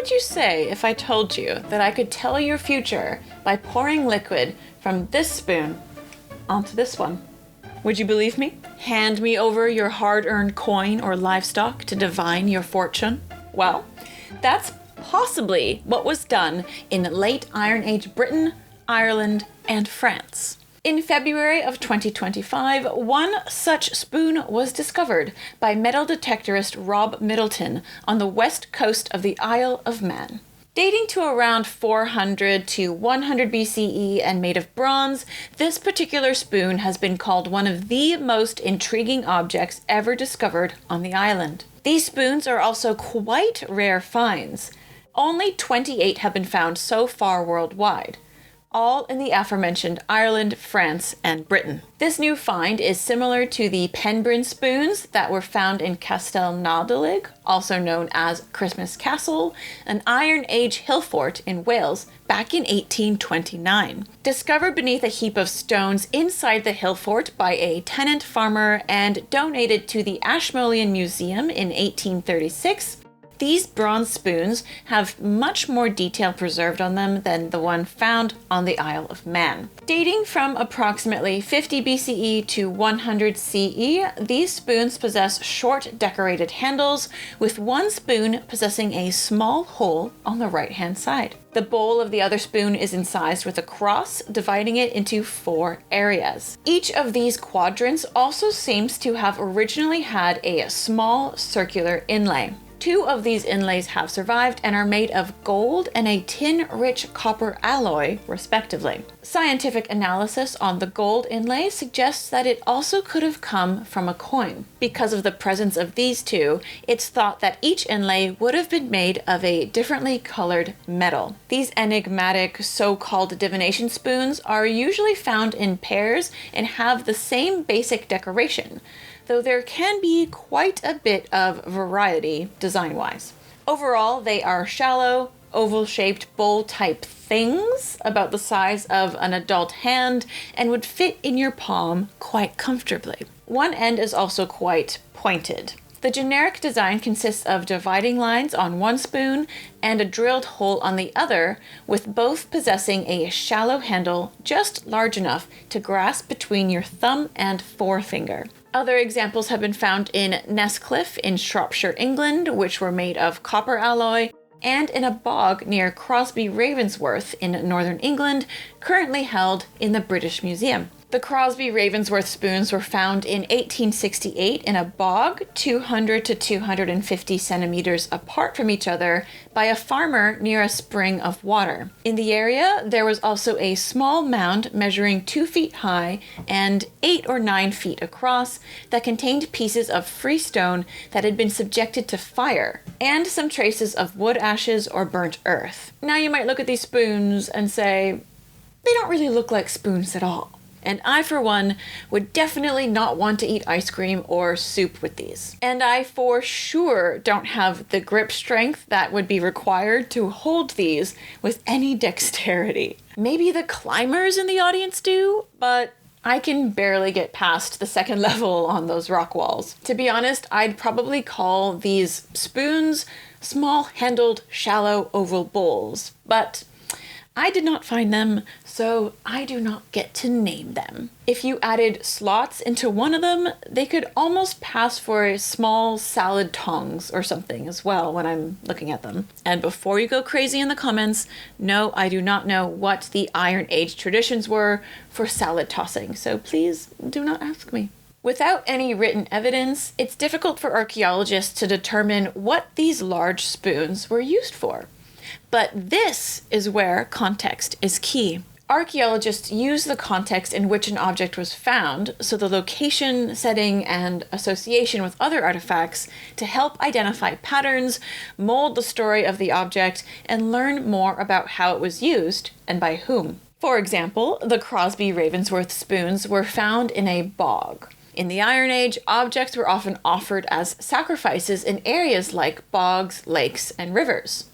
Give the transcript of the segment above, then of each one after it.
would you say if I told you that I could tell your future by pouring liquid from this spoon onto this one? Would you believe me? Hand me over your hard-earned coin or livestock to divine your fortune? Well, that's possibly what was done in late Iron Age Britain, Ireland, and France. In February of 2025, one such spoon was discovered by metal detectorist Rob Middleton on the west coast of the Isle of Man. Dating to around 400 to 100 BCE and made of bronze, this particular spoon has been called one of the most intriguing objects ever discovered on the island. These spoons are also quite rare finds. Only 28 have been found so far worldwide, all in the aforementioned Ireland, France, and Britain. This new find is similar to the Penbryn spoons that were found in Castelnaudilg, also known as Christmas Castle, an Iron Age hill fort in Wales, back in 1829. Discovered beneath a heap of stones inside the hill fort by a tenant farmer and donated to the Ashmolean Museum in 1836, these bronze spoons have much more detail preserved on them than the one found on the Isle of Man. Dating from approximately 50 BCE to 100 CE, these spoons possess short decorated handles, with one spoon possessing a small hole on the right-hand side. The bowl of the other spoon is incised with a cross, dividing it into 4 areas. Each of these quadrants also seems to have originally had a small circular inlay. 2 of these inlays have survived and are made of gold and a tin-rich copper alloy, respectively. Scientific analysis on the gold inlay suggests that it also could have come from a coin. Because of the presence of these 2, it's thought that each inlay would have been made of a differently colored metal. These enigmatic so-called divination spoons are usually found in pairs and have the same basic decoration, though there can be quite a bit of variety design-wise. Overall, they are shallow, oval-shaped bowl-type things about the size of an adult hand and would fit in your palm quite comfortably. One end is also quite pointed. The generic design consists of dividing lines on one spoon and a drilled hole on the other, with both possessing a shallow handle just large enough to grasp between your thumb and forefinger. Other examples have been found in Nesscliffe in Shropshire, England, which were made of copper alloy, and in a bog near Crosby Ravensworth in northern England, currently held in the British Museum. The Crosby Ravensworth spoons were found in 1868 in a bog 200 to 250 centimeters apart from each other by a farmer near a spring of water. In the area, there was also a small mound measuring 2 feet high and 8 or 9 feet across that contained pieces of freestone that had been subjected to fire, and some traces of wood ashes or burnt earth. Now you might look at these spoons and say, they don't really look like spoons at all. And I, for one, would definitely not want to eat ice cream or soup with these. And I for sure don't have the grip strength that would be required to hold these with any dexterity. Maybe the climbers in the audience do, but I can barely get past the second level on those rock walls. To be honest, I'd probably call these spoons small-handled, shallow oval bowls, but I did not find them, so I do not get to name them. If you added slots into one of them, they could almost pass for small salad tongs or something as well when I'm looking at them. And before you go crazy in the comments, no, I do not know what the Iron Age traditions were for salad tossing, so please do not ask me. Without any written evidence, it's difficult for archaeologists to determine what these large spoons were used for. But this is where context is key. Archaeologists use the context in which an object was found, so the location, setting, and association with other artifacts, to help identify patterns, mold the story of the object, and learn more about how it was used and by whom. For example, the Crosby Ravensworth spoons were found in a bog. In the Iron Age, objects were often offered as sacrifices in areas like bogs, lakes, and rivers.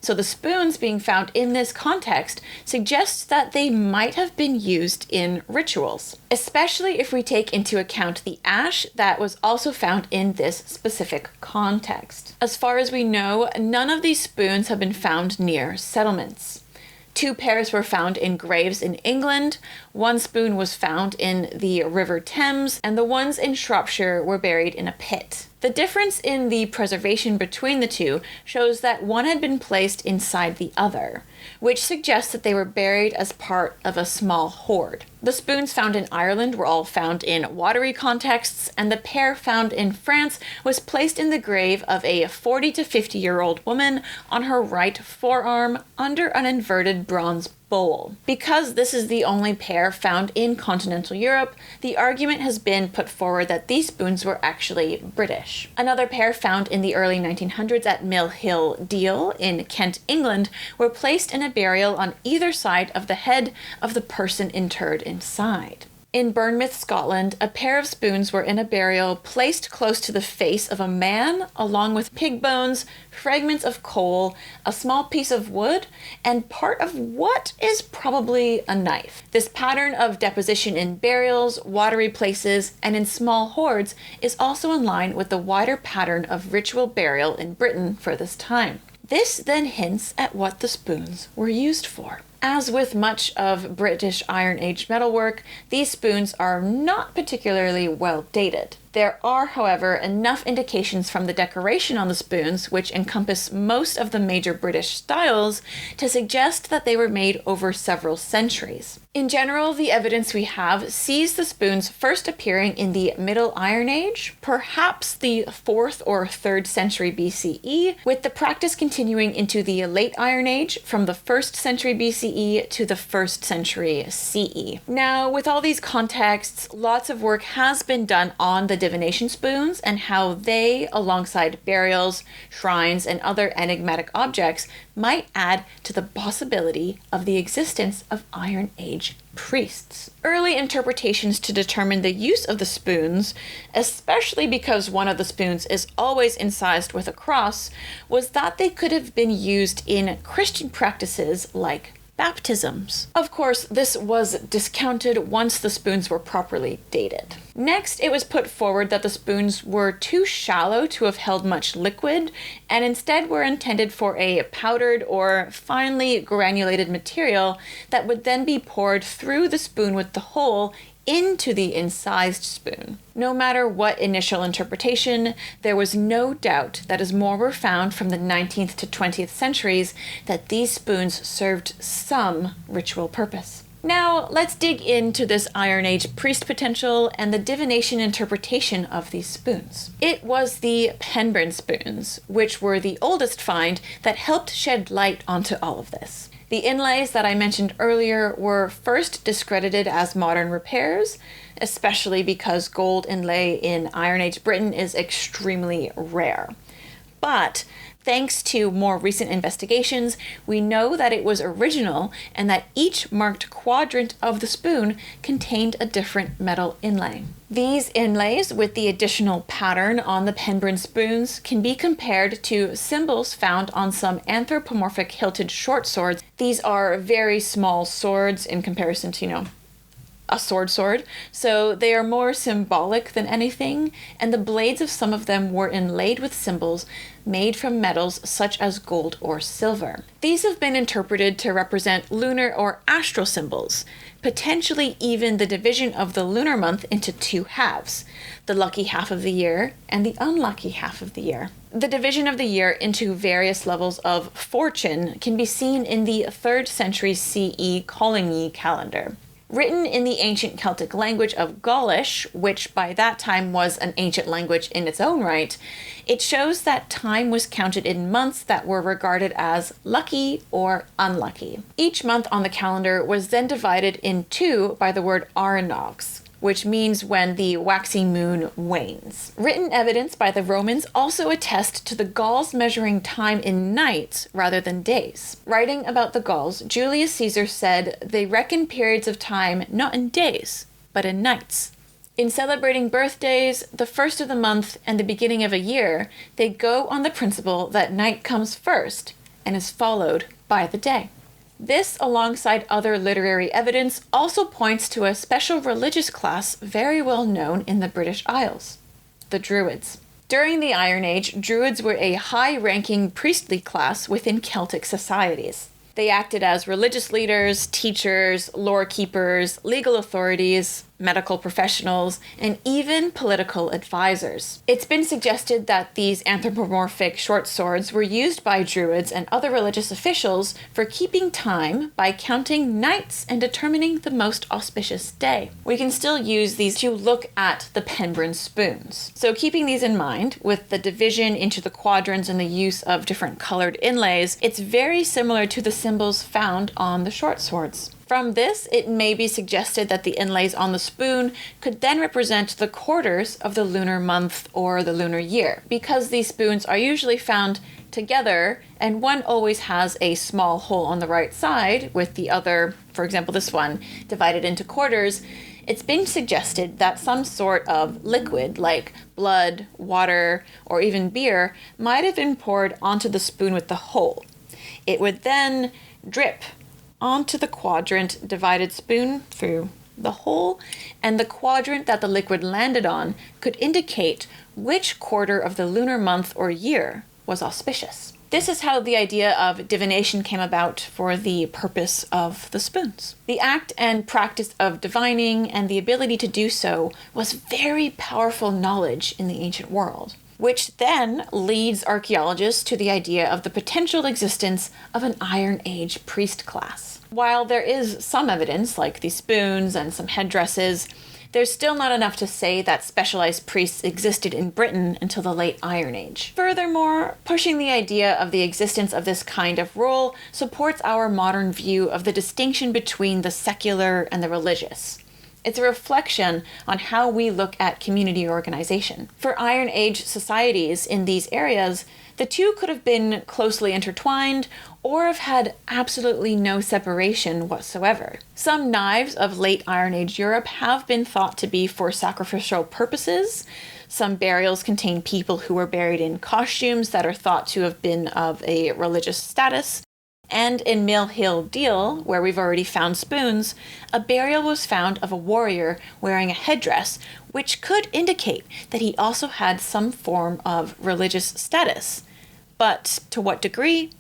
So the spoons being found in this context suggests that they might have been used in rituals, especially if we take into account the ash that was also found in this specific context. As far as we know, none of these spoons have been found near settlements. 2 pairs were found in graves in England, 1 spoon was found in the River Thames, and the ones in Shropshire were buried in a pit. The difference in the preservation between the two shows that one had been placed inside the other, which suggests that they were buried as part of a small hoard. The spoons found in Ireland were all found in watery contexts, and the pair found in France was placed in the grave of a 40 to 50-year-old woman on her right forearm under an inverted bronze bowl. Because this is the only pair found in continental Europe, the argument has been put forward that these spoons were actually British. Another pair found in the early 1900s at Mill Hill Deal in Kent, England, were placed in a burial on either side of the head of the person interred inside. In Bournemouth, Scotland, a pair of spoons were in a burial placed close to the face of a man, along with pig bones, fragments of coal, a small piece of wood, and part of what is probably a knife. This pattern of deposition in burials, watery places, and in small hoards is also in line with the wider pattern of ritual burial in Britain for this time. This then hints at what the spoons were used for. As with much of British Iron Age metalwork, these spoons are not particularly well dated. There are, however, enough indications from the decoration on the spoons, which encompass most of the major British styles, to suggest that they were made over several centuries. In general, the evidence we have sees the spoons first appearing in the Middle Iron Age, perhaps the 4th or 3rd century BCE, with the practice continuing into the Late Iron Age from the 1st century BCE to the 1st century CE. Now, with all these contexts, lots of work has been done on the divination spoons and how they, alongside burials, shrines, and other enigmatic objects, might add to the possibility of the existence of Iron Age priests. Early interpretations to determine the use of the spoons, especially because one of the spoons is always incised with a cross, was that they could have been used in Christian practices like baptisms. Of course, this was discounted once the spoons were properly dated. Next, it was put forward that the spoons were too shallow to have held much liquid, and instead were intended for a powdered or finely granulated material that would then be poured through the spoon with the hole into the incised spoon. No matter what initial interpretation, there was no doubt that as more were found from the 19th to 20th centuries that these spoons served some ritual purpose. Now, let's dig into this Iron Age priest potential and the divination interpretation of these spoons. It was the Penbryn spoons, which were the oldest find, that helped shed light onto all of this. The inlays that I mentioned earlier were first discredited as modern repairs, especially because gold inlay in Iron Age Britain is extremely rare. But thanks to more recent investigations, we know that it was original and that each marked quadrant of the spoon contained a different metal inlay. These inlays, with the additional pattern on the Penbryn spoons, can be compared to symbols found on some anthropomorphic hilted short swords. These are very small swords in comparison to, a sword, so they are more symbolic than anything, and the blades of some of them were inlaid with symbols made from metals such as gold or silver. These have been interpreted to represent lunar or astral symbols, potentially even the division of the lunar month into 2 halves, the lucky half of the year and the unlucky half of the year. The division of the year into various levels of fortune can be seen in the 3rd century CE Coligny calendar. Written in the ancient Celtic language of Gaulish, which by that time was an ancient language in its own right, it shows that time was counted in months that were regarded as lucky or unlucky. Each month on the calendar was then divided in 2 by the word Arnox, which means when the waxy moon wanes. Written evidence by the Romans also attest to the Gauls measuring time in nights rather than days. Writing about the Gauls, Julius Caesar said they reckon periods of time not in days, but in nights. In celebrating birthdays, the first of the month, and the beginning of a year, they go on the principle that night comes first, and is followed by the day. This, alongside other literary evidence, also points to a special religious class very well known in the British Isles, the Druids. During the Iron Age, Druids were a high-ranking priestly class within Celtic societies. They acted as religious leaders, teachers, lore keepers, legal authorities, medical professionals, and even political advisors. It's been suggested that these anthropomorphic short swords were used by Druids and other religious officials for keeping time by counting nights and determining the most auspicious day. We can still use these to look at the Penbryn spoons. So keeping these in mind, with the division into the quadrants and the use of different colored inlays, it's very similar to the symbols found on the short swords. From this, it may be suggested that the inlays on the spoon could then represent the quarters of the lunar month or the lunar year. Because these spoons are usually found together, and one always has a small hole on the right side, with the other, for example this one, divided into quarters, it's been suggested that some sort of liquid, like blood, water, or even beer, might have been poured onto the spoon with the hole. It would then drip onto the quadrant divided spoon through the hole, and the quadrant that the liquid landed on could indicate which quarter of the lunar month or year was auspicious. This is how the idea of divination came about for the purpose of the spoons. The act and practice of divining and the ability to do so was very powerful knowledge in the ancient world, which then leads archaeologists to the idea of the potential existence of an Iron Age priest class. While there is some evidence, like these spoons and some headdresses, there's still not enough to say that specialized priests existed in Britain until the late Iron Age. Furthermore, pushing the idea of the existence of this kind of role supports our modern view of the distinction between the secular and the religious. It's a reflection on how we look at community organization. For Iron Age societies in these areas, the two could have been closely intertwined or have had absolutely no separation whatsoever. Some knives of late Iron Age Europe have been thought to be for sacrificial purposes. Some burials contain people who were buried in costumes that are thought to have been of a religious status. And in Mill Hill Deal, where we've already found spoons, a burial was found of a warrior wearing a headdress, which could indicate that he also had some form of religious status. But to what degree,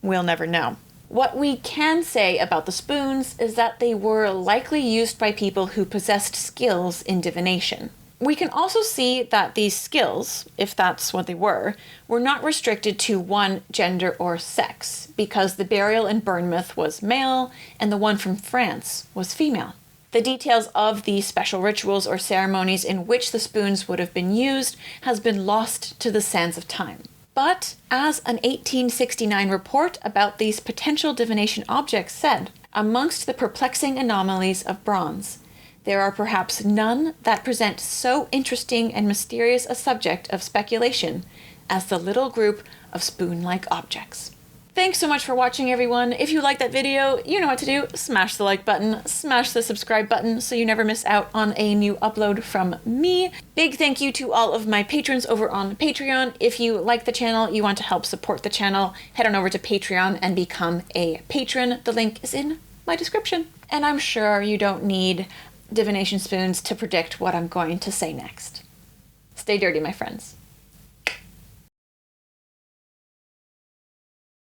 we'll never know. What we can say about the spoons is that they were likely used by people who possessed skills in divination. We can also see that these skills, if that's what they were not restricted to one gender or sex, because the burial in Bournemouth was male and the one from France was female. The details of the special rituals or ceremonies in which the spoons would have been used has been lost to the sands of time. But, as an 1869 report about these potential divination objects said, amongst the perplexing anomalies of bronze, there are perhaps none that present so interesting and mysterious a subject of speculation as the little group of spoon-like objects. Thanks so much for watching, everyone. If you liked that video, you know what to do. Smash the like button, smash the subscribe button so you never miss out on a new upload from me. Big thank you to all of my patrons over on Patreon. If you like the channel, you want to help support the channel, head on over to Patreon and become a patron. The link is in my description. And I'm sure you don't need divination spoons to predict what I'm going to say next. Stay dirty, my friends.